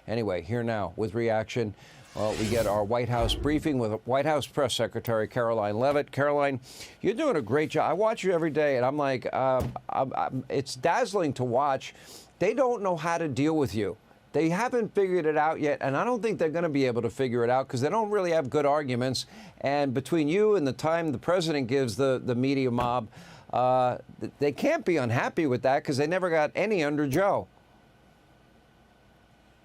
Anyway, here now with reaction. Well, we get our White House briefing with White House Press Secretary Karoline Leavitt. Karoline, you're doing a great job. I watch you every day, and I'm like, it's dazzling to watch. They don't know how to deal with you. They haven't figured it out yet, and I don't think they're going to be able to figure it out because they don't really have good arguments. And between you and the time the president gives the media mob, they can't be unhappy with that because they never got any under Joe.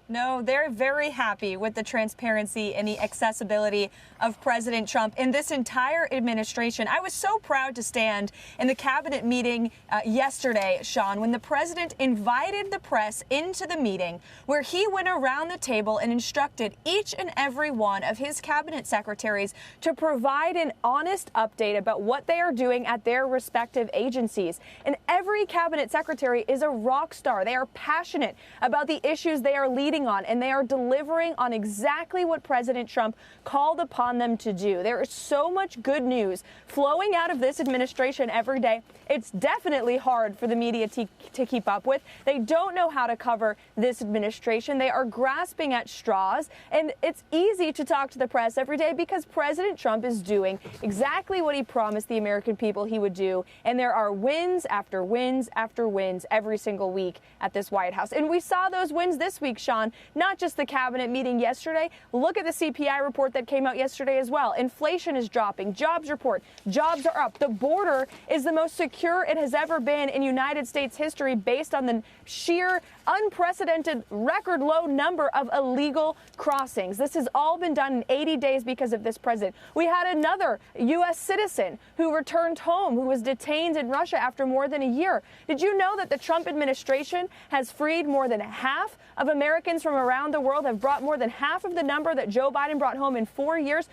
No, they're very happy with the transparency and the accessibility of President Trump in this entire administration. I was so proud to stand in the cabinet meeting yesterday, Sean, when the president invited the press into the meeting where he went around the table and instructed each and every one of his cabinet secretaries to provide an honest update about what they are doing at their respective agencies. And every cabinet secretary is a rock star. They are passionate about the issues they are leading on, and they are delivering on exactly what President Trump called upon them to do. There is so much good news flowing out of this administration every day. It's definitely hard for the media to keep up with. They don't know how to cover this administration. They are grasping at straws, and it's easy to talk to the press every day because President Trump is doing exactly what he promised the American people he would do, and there are wins after wins after wins every single week at this White House. And we saw those wins this week, Sean. Not just the cabinet meeting yesterday. Look at the CPI report that came out yesterday as well. Inflation is dropping. Jobs report. Jobs are up. The border is the most secure it has ever been in United States history based on the sheer unprecedented record low number of illegal crossings. This has all been done in 80 days because of this president. We had another U.S. citizen who returned home, who was detained in Russia after more than a year. Did you know that the Trump administration has freed more than half of Americans from around the world, have brought more than half of the number that Joe Biden brought home in 4 years?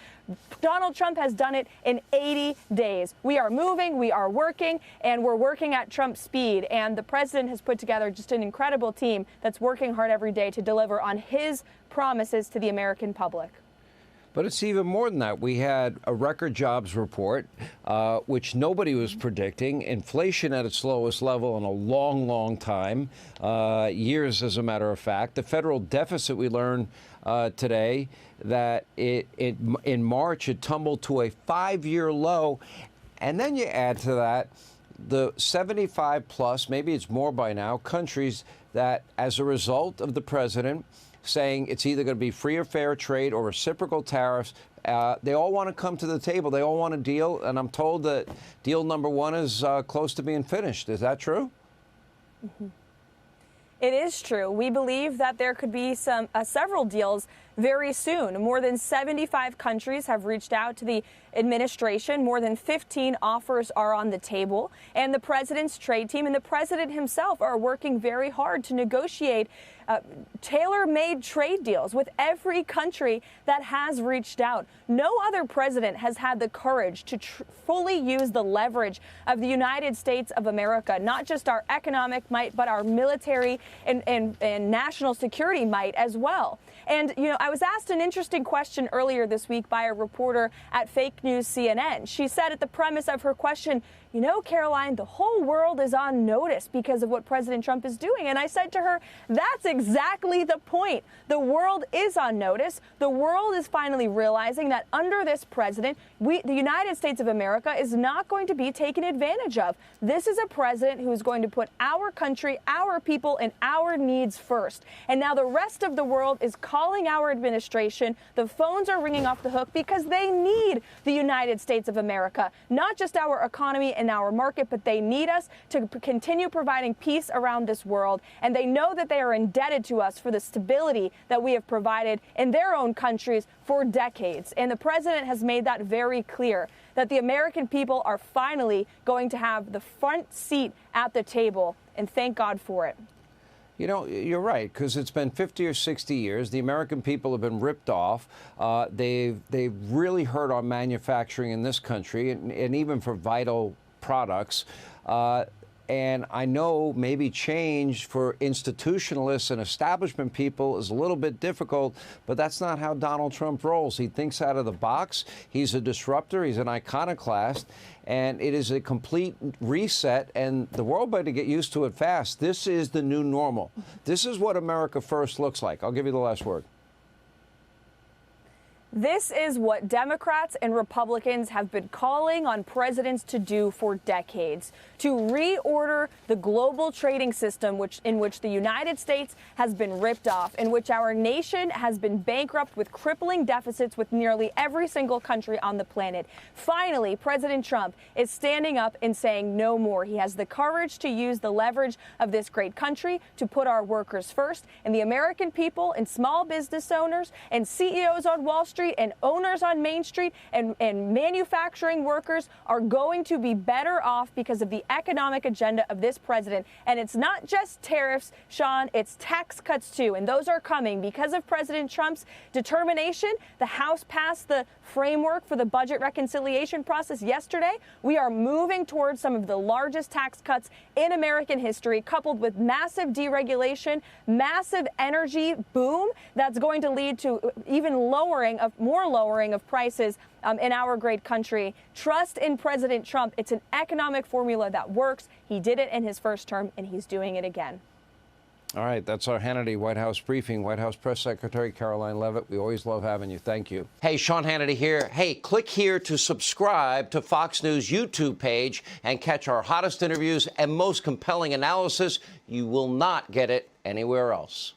Donald Trump has done it in 80 days. We are moving, we are working, and we're working at Trump speed. And the president has put together just an incredible team that's working hard every day to deliver on his promises to the American public. But it's even more than that. We had a record jobs report, which nobody was predicting. Inflation at its lowest level in a long, long time, years as a matter of fact. The federal deficit, we learned today that in March it tumbled to a 5-year low. And then you add to that the 75 plus, maybe it's more by now, countries that as a result of the president saying it's either going to be free or fair trade or reciprocal tariffs. They all want to come to the table. They all want a deal. And I'm told that deal number one is close to being finished. Is that true? Mm-hmm. It is true. We believe that there could be several deals very soon. More than 75 countries have reached out to the administration. More than 15 offers are on the table. And the president's trade team and the president himself are working very hard to negotiate tailor-made trade deals with every country that has reached out. No other president has had the courage to fully use the leverage of the United States of America, not just our economic might, but our military and national security might as well. And, you know, I was asked an interesting question earlier this week by a reporter at Fake News CNN. She said at the premise of her question, you know, Karoline, the whole world is on notice because of what President Trump is doing. And I said to her, that's exactly the point. The world is on notice. The world is finally realizing that under this president, the United States of America is not going to be taken advantage of. This is a president who is going to put our country, our people, and our needs first. And now the rest of the world is calling our administration. The phones are ringing off the hook because they need the United States of America, not just our economy and our market, but they need us to continue providing peace around this world. And they know that they are indebted to us for the stability that we have provided in their own countries for decades. And the president has made that very clear, that the American people are finally going to have the front seat at the table. And thank God for it. You know, you're right, because it's been 50 or 60 years. The American people have been ripped off. They've really hurt our manufacturing in this country, and even for vital products. And I know maybe change for institutionalists and establishment people is a little bit difficult, but that's not how Donald Trump rolls. He thinks out of the box. He's a disruptor. He's an iconoclast. And it is a complete reset, and the world better get used to it fast. This is the new normal. This is what America First looks like. I'll give you the last word. This is what Democrats and Republicans have been calling on presidents to do for decades, to reorder the global trading system in which the United States has been ripped off, in which our nation has been bankrupt with crippling deficits with nearly every single country on the planet. Finally, President Trump is standing up and saying no more. He has the courage to use the leverage of this great country to put our workers first, and the American people and small business owners and CEOs on Wall Street and owners on Main Street and manufacturing workers are going to be better off because of the economic agenda of this president. And it's not just tariffs, Sean, it's tax cuts too. And those are coming because of President Trump's determination. The House passed the framework for the budget reconciliation process yesterday. We are moving towards some of the largest tax cuts in American history, coupled with massive deregulation, massive energy boom that's going to lead to even more lowering of prices in our great country. Trust in President Trump. It's an economic formula that works. He did it in his first term, and he's doing it again. All right, that's our Hannity White House briefing. White House Press Secretary Karoline Leavitt, we always love having you. Thank you. Hey, Sean Hannity here. Hey, click here to subscribe to Fox News YouTube page and catch our hottest interviews and most compelling analysis. You will not get it anywhere else.